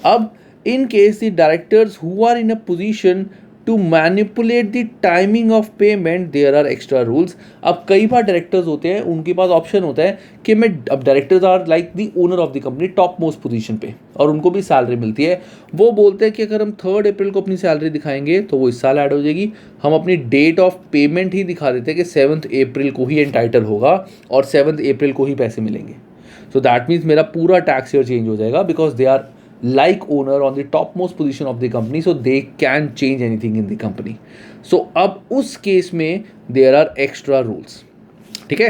अब in case the directors who are in a position to manipulate the timing of payment there are extra rules. अब कई बार डायरेक्टर्स होते हैं, उनके पास ऑप्शन होता है कि मैं, अब directors are like the owner of the company, top most position पे, और उनको भी सैलरी मिलती है, वो बोलते हैं कि अगर हम 3 अप्रैल को अपनी सैलरी दिखाएंगे तो वो इस साल ऐड हो जाएगी, हम अपनी डेट ऑफ पेमेंट ही दिखा देते हैं कि 7 अप्रैल को ही एंटाइटल होगा और 7 अप्रैल को ही पैसे मिलेंगे। सो दैट मीन्स मेरा पूरा टैक्स ईयर चेंज हो जाएगा, because they are like owner on the topmost position of the company, so they can change anything in the company. So अब उस केस में there are extra rules, ठीक है।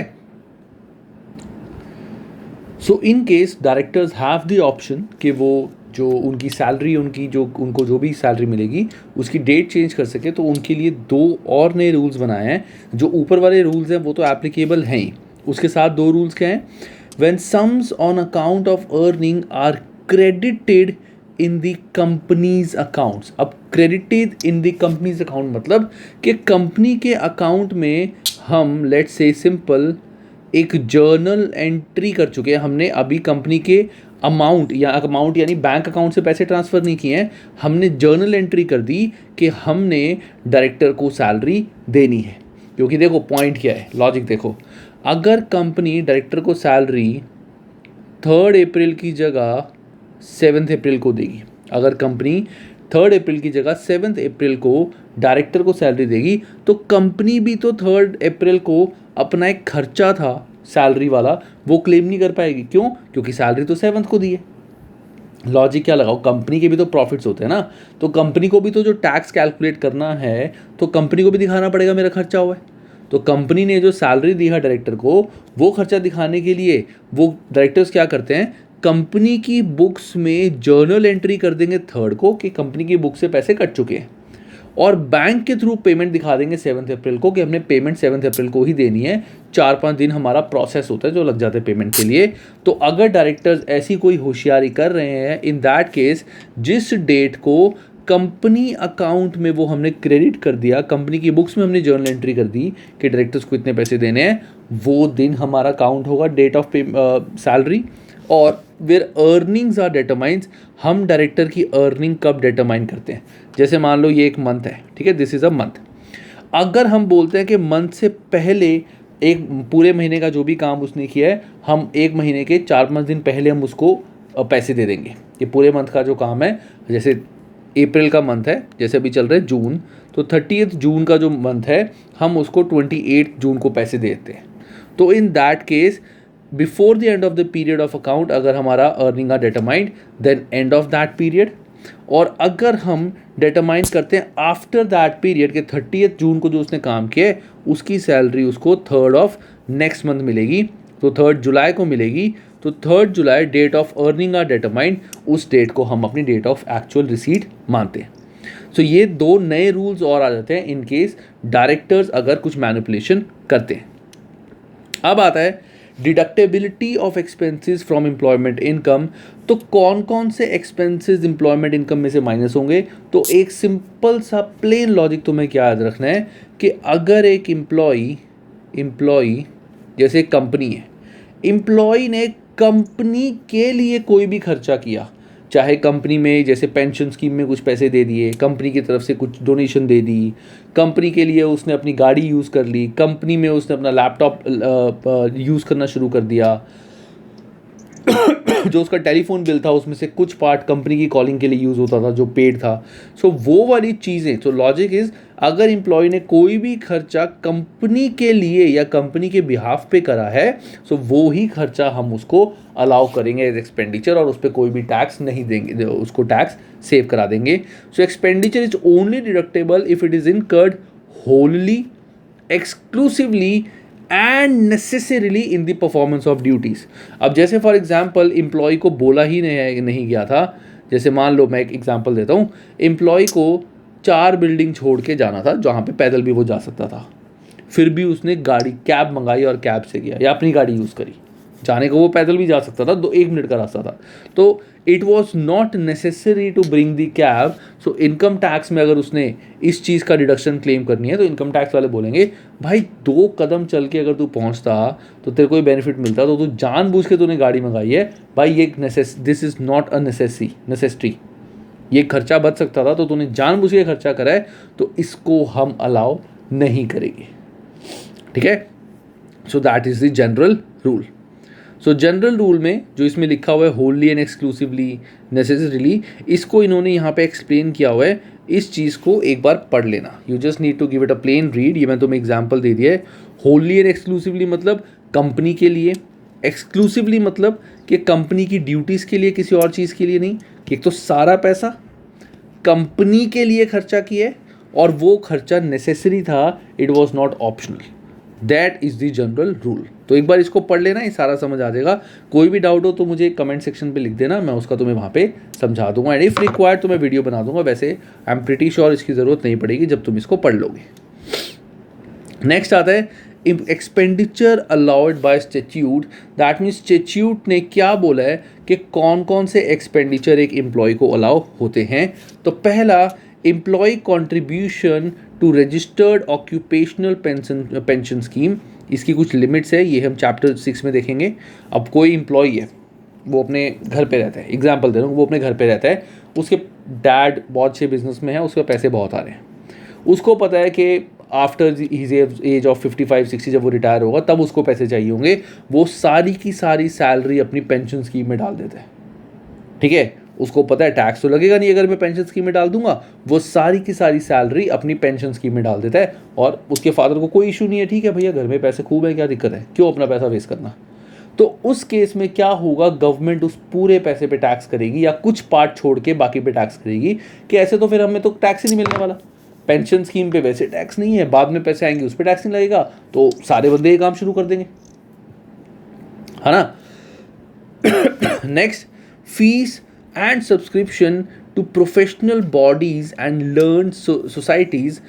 So in case directors have the option कि वो जो उनकी salary, उनकी जो उनको जो भी सैलरी मिलेगी उसकी डेट चेंज कर सके, तो उनके लिए 2 और नए रूल्स बनाए हैं। जो ऊपर वाले रूल्स हैं वो तो एप्लीकेबल हैं ही, उसके साथ 2 रूल्स क्या हैं, when sums on account of earning are credited in the company's accounts। अब credited in the company's account मतलब कि कंपनी के अकाउंट में हम लेट्स से सिंपल एक जर्नल एंट्री कर चुके हैं, हमने अभी कंपनी के अमाउंट यानी बैंक अकाउंट से पैसे ट्रांसफ़र नहीं किए हैं, हमने जर्नल एंट्री कर दी कि हमने डायरेक्टर को सैलरी देनी है। क्योंकि देखो पॉइंट क्या है, लॉजिक देखो, अगर कंपनी डायरेक्टर को सैलरी 3 अप्रैल की जगह 7 अप्रैल को देगी, अगर कंपनी 3 अप्रैल की जगह 7 अप्रैल को डायरेक्टर को सैलरी देगी, तो कंपनी भी तो 3 अप्रैल को अपना एक खर्चा था सैलरी वाला वो क्लेम नहीं कर पाएगी। क्यों? क्योंकि सैलरी तो 7 को दी है। लॉजिक क्या लगाओ, कंपनी के भी तो प्रॉफिट्स होते हैं ना, तो कंपनी को भी तो जो टैक्स कैलकुलेट करना है तो कंपनी को भी दिखाना पड़ेगा मेरा खर्चा हुआ है। तो कंपनी ने जो सैलरी दी है डायरेक्टर को, वो खर्चा दिखाने के लिए वो डायरेक्टर्स क्या करते हैं, कंपनी की बुक्स में जर्नल एंट्री कर देंगे 3 को कि कंपनी की बुक से पैसे कट चुके हैं, और बैंक के थ्रू पेमेंट दिखा देंगे 7 अप्रैल को कि हमने पेमेंट 7 अप्रैल को ही देनी है। 4-5 दिन हमारा प्रोसेस होता है जो लग जाते हैं पेमेंट के लिए। तो अगर डायरेक्टर्स ऐसी कोई होशियारी कर रहे हैं, इन दैट केस जिस डेट को कंपनी अकाउंट में वो हमने क्रेडिट कर दिया, कंपनी की बुक्स में हमने जर्नल एंट्री कर दी कि डायरेक्टर्स को इतने पैसे देने हैं, वो दिन हमारा काउंट होगा डेट ऑफ सैलरी। और वेयर अर्निंग्स आर डिटरमाइंस, हम डायरेक्टर की अर्निंग कब डिटरमाइन करते हैं। जैसे मान लो ये एक मंथ है, ठीक है, दिस इज़ अ मंथ। अगर हम बोलते हैं कि मंथ से पहले एक पूरे महीने का जो भी काम उसने किया है, हम 1 महीने के 4-5 दिन पहले हम उसको पैसे दे देंगे। ये पूरे मंथ का जो काम है, जैसे अप्रैल का मंथ है, जैसे अभी चल रहा है जून, तो 30 जून का जो मंथ है हम उसको 28 जून को पैसे देते हैं। तो in that case before the end of the period of account अगर हमारा earning are determined, then end of that period. और अगर हम डिटरमाइन करते हैं आफ्टर दैट पीरियड के 30 जून को जो उसने काम किया है, उसकी सैलरी उसको 3rd ऑफ नेक्स्ट मंथ मिलेगी, तो 3rd जुलाई को मिलेगी। तो 3rd July date of earning are determined, उस डेट को हम अपनी डेट ऑफ एक्चुअल रिसीट मानते हैं। सो ये 2 नए रूल्स और आ जाते हैं इन केस डायरेक्टर्स अगर कुछ मैनिपुलेशन करते हैं। अब आता है deductibility of expenses from employment income. तो कौन कौन से एक्सपेंसेस एम्प्लॉयमेंट इनकम में से माइनस होंगे। तो एक सिंपल सा प्लेन लॉजिक तुम्हें क्या याद रखना है कि अगर एक एम्प्लॉई जैसे एक कंपनी है, एम्प्लॉय ने कंपनी के लिए कोई भी खर्चा किया, चाहे कंपनी में जैसे पेंशन स्कीम में कुछ पैसे दे दिए, कंपनी की तरफ से कुछ डोनेशन दे दी, कंपनी के लिए उसने अपनी गाड़ी यूज़ कर ली, कंपनी में उसने अपना लैपटॉप यूज़ करना शुरू कर दिया, जो उसका टेलीफोन बिल था उसमें से कुछ पार्ट कंपनी की कॉलिंग के लिए यूज़ होता था जो पेड था। सो वो वाली चीज़ें, तो लॉजिक इज़ अगर एम्प्लॉय ने कोई भी खर्चा कंपनी के लिए या कंपनी के बिहाफ पे करा है, सो वो ही खर्चा हम उसको अलाउ करेंगे एज एक्सपेंडिचर और उस पर कोई भी टैक्स नहीं देंगे, उसको टैक्स सेव करा देंगे। So expenditure is only deductible if it is incurred wholly, exclusively and necessarily in the performance of duties. अब जैसे फॉर एग्जांपल एम्प्लॉय को बोला ही नहीं गया था, जैसे मान लो मैं एक एग्जांपल देता हूँ, एम्प्लॉय को 4 बिल्डिंग छोड़ के जाना था जहाँ पे पैदल भी वो जा सकता था, फिर भी उसने गाड़ी कैब मंगाई और कैब से गया या अपनी गाड़ी यूज़ करी। जाने को वो पैदल भी जा सकता था, 1 मिनट का रास्ता था, तो it was not necessary to bring the cab. So income tax में अगर उसने इस चीज़ का डिडक्शन क्लेम करनी है तो इनकम टैक्स वाले बोलेंगे भाई 2 कदम चल के अगर तू पहुंचता तो तेरे को बेनिफिट मिलता, तो तू जानबूझ के तूने गाड़ी मंगाई है भाई, ये this is not a necessity, ये खर्चा बच सकता था तो तूने जानबूझ के खर्चा करा है, तो इसको हम अलाउ नहीं करेंगे। ठीक है, so that is the general rule. So general rule में जो इसमें लिखा हुआ है होलली एंड एक्सक्लूसिवली, नेसेसरीली, इसको इन्होंने यहाँ पे एक्सप्लेन किया हुआ है। इस चीज़ को एक बार पढ़ लेना, you just need to give it a plain read. ये मैं तुम्हें एग्जांपल दे दिया है। होलली एंड एक्सक्लूसिवली मतलब कंपनी के लिए, एक्सक्लूसिवली मतलब कि कंपनी की ड्यूटीज़ के लिए, किसी और चीज़ के लिए नहीं, कि एक तो सारा पैसा कंपनी के लिए खर्चा किया और वो खर्चा नेसेसरी था, it was not optional. That is the general rule. तो एक बार इसको पढ़ लेना, ये सारा समझ आ जाएगा। कोई भी डाउट हो तो मुझे कमेंट सेक्शन पे लिख देना, मैं उसका तुम्हें वहाँ पे समझा दूंगा, एंड इफ़ रिक्वायर्ड तो मैं वीडियो बना दूंगा। वैसे आई एम प्रिटी श्योर इसकी ज़रूरत नहीं पड़ेगी जब तुम इसको पढ़ लोगे। नेक्स्ट आता है expenditure allowed by statute. That means statute ने क्या बोला है कि कौन कौन से एक्सपेंडिचर एक एम्प्लॉय को अलाउ होते हैं। तो पहला, employ contribution to registered occupational pension scheme. इसकी कुछ लिमिट्स है, ये हम चैप्टर 6 में देखेंगे। अब कोई एम्प्लॉय है, वो अपने घर पे रहता है, एग्जांपल दे रहा हूँ, वो अपने घर पे रहता है, उसके डैड बहुत अच्छे बिजनेस में है, उसके पैसे बहुत आ रहे हैं, उसको पता है कि आफ्टर हिज एज ऑफ 55-60 जब वो रिटायर होगा तब उसको पैसे चाहिए होंगे, वो सारी की सारी सैलरी अपनी पेंशन स्कीम में डाल देता है। ठीक है, उसको पता है टैक्स तो लगेगा नहीं अगर मैं पेंशन स्कीम में डाल दूंगा, वो सारी की सारी सैलरी अपनी पेंशन स्कीम में डाल देता है। और उसके फादर को कोई इशू नहीं है, ठीक है भैया घर में पैसे खूब है, क्या दिक्कत है, क्यों अपना पैसा वेस्ट करना। तो उस केस में क्या होगा, गवर्नमेंट उस पूरे पैसे पे टैक्स करेगी या कुछ पार्ट छोड़ के बाकी पे टैक्स करेगी कि ऐसे तो फिर हमें तो टैक्स ही नहीं मिलने वाला। पेंशन स्कीम पे वैसे टैक्स नहीं है, बाद में पैसे आएंगे उस पर टैक्स नहीं लगेगा, तो सारे बंदे ये काम शुरू कर देंगे, है ना। Next, fees and subscription to professional bodies and learned societies,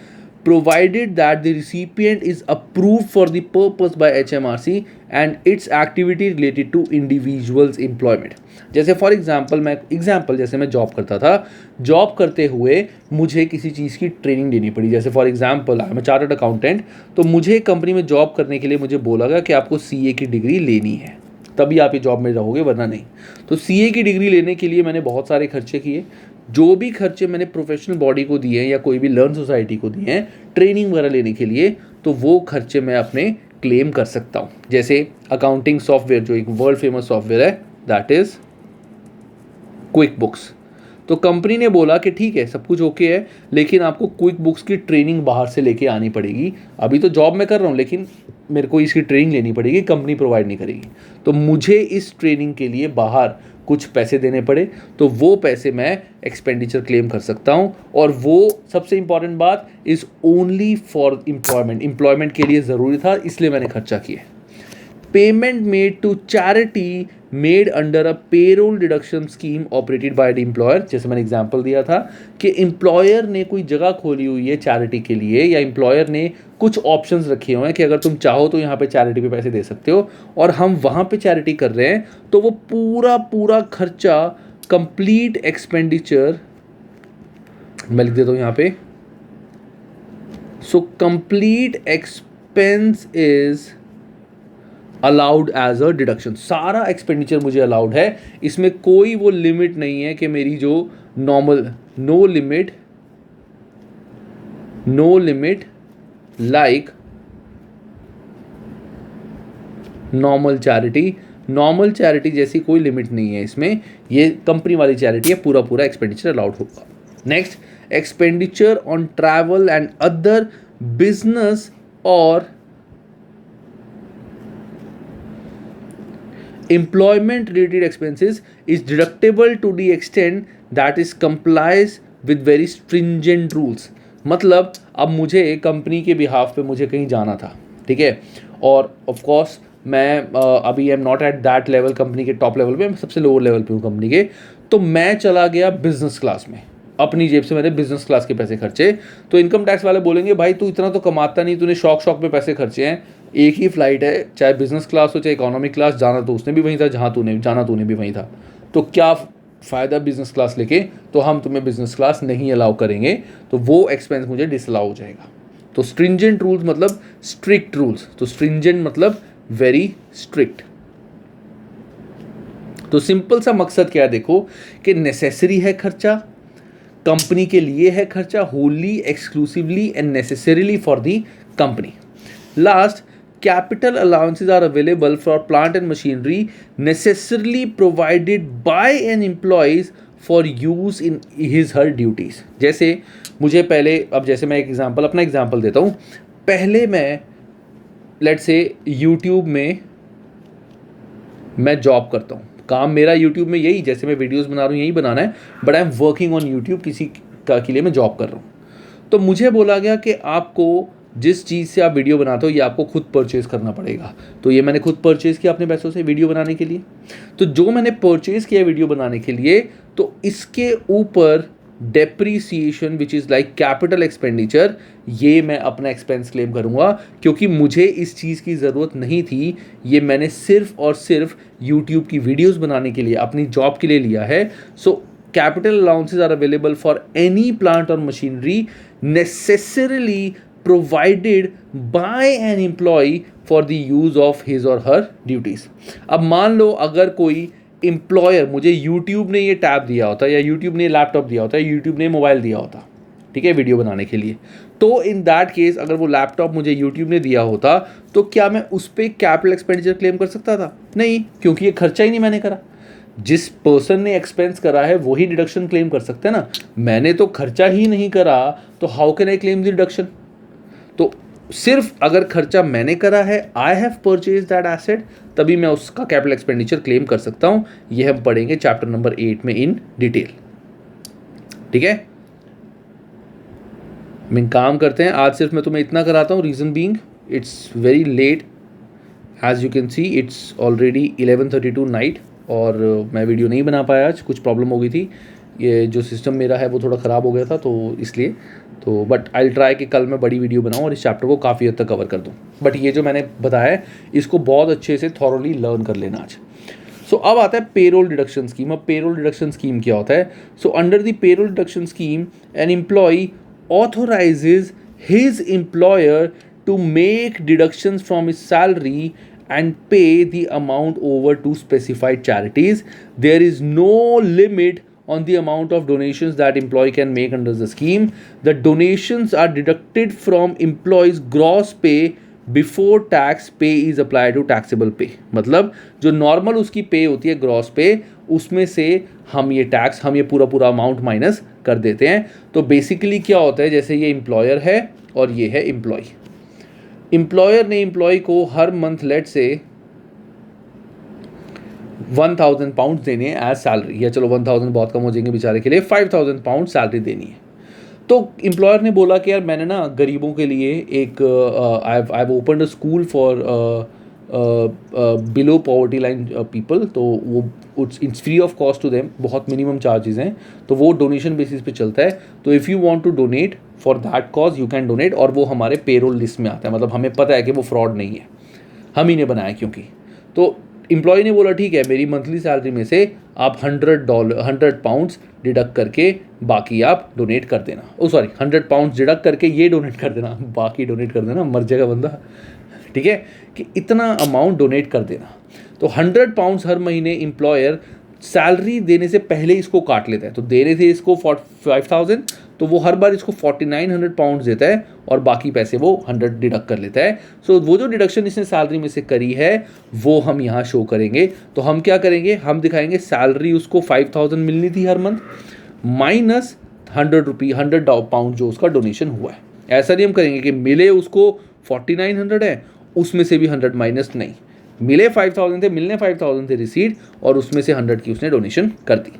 provided that the recipient is approved for the purpose by HMRC and its activity related to individuals employment. जैसे फॉर एग्जाम्पल जैसे मैं जॉब करता था, job करते हुए मुझे किसी चीज़ की ट्रेनिंग देनी पड़ी। जैसे for example I am chartered accountant, तो मुझे कंपनी में जॉब करने के लिए मुझे बोला गया कि आपको CA की डिग्री लेनी है, तभी आप ये जॉब में रहोगे, वरना नहीं। तो CA की डिग्री लेने के लिए मैंने बहुत सारे खर्चे किए। जो भी खर्चे मैंने प्रोफेशनल बॉडी को दिए हैं या कोई भी लर्न सोसाइटी को दिए हैं ट्रेनिंग वगैरह लेने के लिए, तो वो खर्चे मैं अपने क्लेम कर सकता हूँ। जैसे अकाउंटिंग सॉफ्टवेयर जो एक वर्ल्ड फेमस सॉफ्टवेयर है, दैट इज़ क्विक बुक्स। तो कंपनी ने बोला कि ठीक है, सब कुछ ओके है, लेकिन आपको क्विक बुक्स की ट्रेनिंग बाहर से लेके आनी पड़ेगी। अभी तो जॉब मैं कर रहा हूँ, लेकिन मेरे को इसकी ट्रेनिंग लेनी पड़ेगी, कंपनी प्रोवाइड नहीं करेगी। तो मुझे इस ट्रेनिंग के लिए बाहर कुछ पैसे देने पड़े, तो वो पैसे मैं एक्सपेंडिचर क्लेम कर सकता हूँ। और वो सबसे इंपॉर्टेंट बात इज़ ओनली फॉर एम्प्लॉयमेंट के लिए ज़रूरी था, इसलिए मैंने खर्चा किया। Payment made to charity made under a payroll deduction scheme operated by the employer. जैसे मैंने एग्जांपल दिया था कि एम्प्लॉयर ने कोई जगह खोली हुई है चैरिटी के लिए, या एम्प्लॉयर ने कुछ ऑप्शंस रखे हुए हैं कि अगर तुम चाहो तो यहाँ पे चैरिटी पे पैसे दे सकते हो, और हम वहाँ पे चैरिटी कर रहे हैं, तो वो पूरा खर्चा कंप्लीट एक्सपेंडिचर मैं लिख देता हूँ यहाँ पे। So complete expense is allowed as a deduction. सारा एक्सपेंडिचर मुझे अलाउड है, इसमें कोई वो लिमिट नहीं है कि मेरी जो normal no limit like normal charity जैसी कोई लिमिट नहीं है इसमें। ये कंपनी वाली चैरिटी है, पूरा एक्सपेंडिचर अलाउड होगा। Next, expenditure on travel and other business और employment related expenses is deductible to the extent that is complies with very stringent rules। मतलब अब मुझे कंपनी के बिहाफ पे मुझे कहीं जाना था, ठीक है, और ऑफ कोर्स मैं अभी am not at that level, company के टॉप लेवल पे, मैं सबसे लोअर लेवल पे हूँ कंपनी के। तो मैं चला गया बिजनेस क्लास में, अपनी जेब से मैंने बिजनेस क्लास के पैसे खर्चे। तो इनकम टैक्स वाले बोलेंगे भाई तू इतना तो कमाता नहीं, तूने शौक पे पैसे खर्चे हैं। एक ही फ्लाइट है, चाहे बिजनेस क्लास हो चाहे इकोनॉमिक क्लास, जाना तो उसने भी वहीं था जहाँ तूने भी वहीं था, तो क्या फ़ायदा बिजनेस क्लास लेके। तो हम तुम्हें बिजनेस क्लास नहीं अलाउ करेंगे, तो वो एक्सपेंस मुझे डिसअलाउ हो जाएगा। तो स्ट्रिंजेंट रूल्स मतलब स्ट्रिक्ट रूल्स, तो स्ट्रिंजेंट मतलब वेरी स्ट्रिक्ट। तो सिंपल सा मकसद क्या है देखो, कि नेसेसरी है खर्चा, कंपनी के लिए है खर्चा, Holi exclusively and necessarily for the company. Last, capital allowances are available for plant and machinery necessarily provided by an employees for use in his her duties। जैसे मुझे पहले, अब जैसे मैं अपना एग्जांपल देता हूँ। पहले मैं लेट्स से YouTube में मैं जॉब करता हूँ, काम मेरा YouTube में यही, जैसे मैं वीडियोस बना रहा हूँ यही बनाना है, but I am working on YouTube, किसी का के लिए मैं जॉब कर रहा हूँ। तो मुझे बोला गया कि आपको जिस चीज़ से आप वीडियो बनाते हो ये आपको खुद परचेज़ करना पड़ेगा। तो ये मैंने खुद परचेज़ किया अपने पैसों से वीडियो बनाने के लिए। तो जो मैंने परचेज़ किया वीडियो बनाने के लिए, तो इसके ऊपर depreciation which is like capital expenditure, ये मैं अपना एक्सपेंस क्लेम करूँगा, क्योंकि मुझे इस चीज़ की ज़रूरत नहीं थी। ये मैंने सिर्फ और सिर्फ यूट्यूब की वीडियोज़ बनाने के लिए, अपनी जॉब के लिए लिया है। So capital allowances are available for any plant और machinery necessarily provided by an employee for the use of his or her duties। अब मान लो अगर कोई एम्प्लॉयर, मुझे YouTube ने ये टैब दिया होता, या YouTube ने लैपटॉप दिया होता, या YouTube ने मोबाइल दिया होता, ठीक है, वीडियो बनाने के लिए, तो इन दैट केस अगर वो लैपटॉप मुझे YouTube ने दिया होता, तो क्या मैं उस पर कैपिटल एक्सपेंडिचर क्लेम कर सकता था? नहीं, क्योंकि ये खर्चा ही नहीं मैंने करा। जिस पर्सन ने एक्सपेंस करा है वही डिडक्शन क्लेम कर सकते हैं ना। मैंने तो खर्चा ही नहीं करा, तो how can I claim the deduction? तो सिर्फ अगर खर्चा मैंने करा है, I have purchase that asset, तभी मैं उसका कैपिटल एक्सपेंडिचर क्लेम कर सकता हूं। ये हम पढ़ेंगे चैप्टर नंबर 8 में इन डिटेल, ठीक है। मैं काम करते हैं, आज सिर्फ मैं तुम्हें इतना कराता हूं, reason being it's very late, as you can see it's already 11:32 night, और मैं वीडियो नहीं बना पाया आज, कुछ प्रॉब्लम हो गई थी। ये जो सिस्टम मेरा है वो थोड़ा ख़राब हो गया था, तो इसलिए तो बट आई ट्राई कि कल मैं बड़ी वीडियो बनाऊँ और इस चैप्टर को काफ़ी हद तक कवर कर दूँ। बट ये जो मैंने बताया है इसको बहुत अच्छे से थॉरली लर्न कर लेना आज। सो अब आता है पेरोल डिडक्शन स्कीम। अब पेरोल डिडक्शन स्कीम क्या होता है? So under the payroll deduction scheme an employ authorises his employer to make deductions from his salary and pay the amount over to specified charities. There is no limit on the amount of donations that employee can make under the scheme. The donations are deducted from employee's gross pay before tax pay is applied to taxable pay. मतलब जो normal उसकी पे होती है gross पे, उसमें से हम ये पूरा अमाउंट माइनस कर देते हैं। तो बेसिकली क्या होता है, जैसे ये एम्प्लॉयर है और ये है एम्प्लॉय। एम्प्लॉयर ने एम्प्लॉय को हर मंथ लेट से 1000 पाउंड देने एज सैलरी, या चलो 1000 बहुत कम हो जाएंगे बेचारे के लिए, 5000 पाउंड सैलरी देनी है। तो एम्प्लॉयर ने बोला कि यार मैंने ना गरीबों के लिए एक I have opened a school for below poverty line people, तो वो it's free of cost to them, बहुत मिनिमम चार्जेस हैं, तो वो डोनेशन बेसिस पे चलता है। तो if you want to donate for that cause you can donate, और वो हमारे पेरोल लिस्ट में आता है, मतलब हमें पता है कि वो फ्रॉड नहीं है, हम ही ने बनाया क्योंकि। तो एम्प्लॉय ने बोला ठीक है, मेरी मंथली सैलरी में से आप $100 पाउंड्स डिडक्ट करके बाकी आप डोनेट कर देना। ओ सॉरी, 100 पाउंड्स डिडक्ट करके ये डोनेट कर देना, बाकी डोनेट कर देना, मर जाएगा बंदा, ठीक है, कि इतना अमाउंट डोनेट कर देना। तो 100 पाउंड्स हर महीने एम्प्लॉयर सैलरी देने से पहले इसको काट लेता है। तो दे रहे थे इसको 5000, तो वो हर बार इसको 4900 पाउंड्स देता है और बाकी पैसे वो 100 डिडक्ट कर लेता है। सो वो जो डिडक्शन इसने सैलरी में से करी है वो हम यहाँ शो करेंगे। तो हम क्या करेंगे, हम दिखाएंगे सैलरी उसको 5000 मिलनी थी हर मंथ माइनस 100 पाउंड जो उसका डोनेशन हुआ है। ऐसा नहीं हम करेंगे कि मिले उसको 4900 है उसमें से भी 100 माइनस, नहीं, मिले 5000 थे, मिलने 5000 थे रिसीट, और उसमें से 100 की उसने डोनेशन कर दी।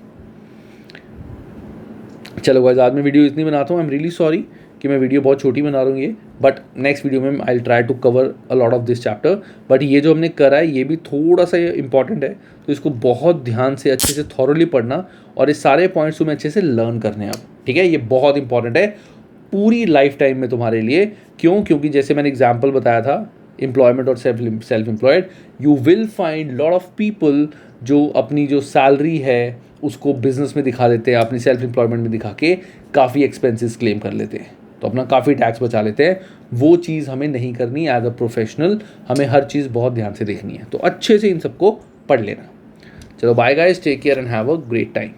चलो गाइस, आज मैं वीडियो इतनी बनाता हूँ। आई एम रियली सॉरी कि मैं वीडियो बहुत छोटी बना रहा हूँ ये, बट नेक्स्ट वीडियो में I will try to cover a lot of this chapter. But ये जो हमने करा है ये भी थोड़ा सा इंपॉर्टेंट है, तो इसको बहुत ध्यान से अच्छे से थॉरली पढ़ना, और इस सारे पॉइंट्स को मैं अच्छे से लर्न करने हैं अब, ठीक है। ये बहुत इंपॉर्टेंट है पूरी लाइफ टाइम में तुम्हारे लिए। क्यों? क्योंकि जैसे मैंने एग्जाम्पल बताया था एम्प्लॉयमेंट और self employed, you will find lot of people जो अपनी जो सैलरी है उसको बिजनेस में दिखा देते हैं, अपनी सेल्फ एम्प्लॉयमेंट में दिखा के काफ़ी एक्सपेंसेस क्लेम कर लेते हैं, तो अपना काफ़ी टैक्स बचा लेते हैं। वो चीज़ हमें नहीं करनी एज अ प्रोफेशनल, हमें हर चीज़ बहुत ध्यान से देखनी है। तो अच्छे से इन सबको पढ़ लेना। चलो bye guys, take care and have a great time.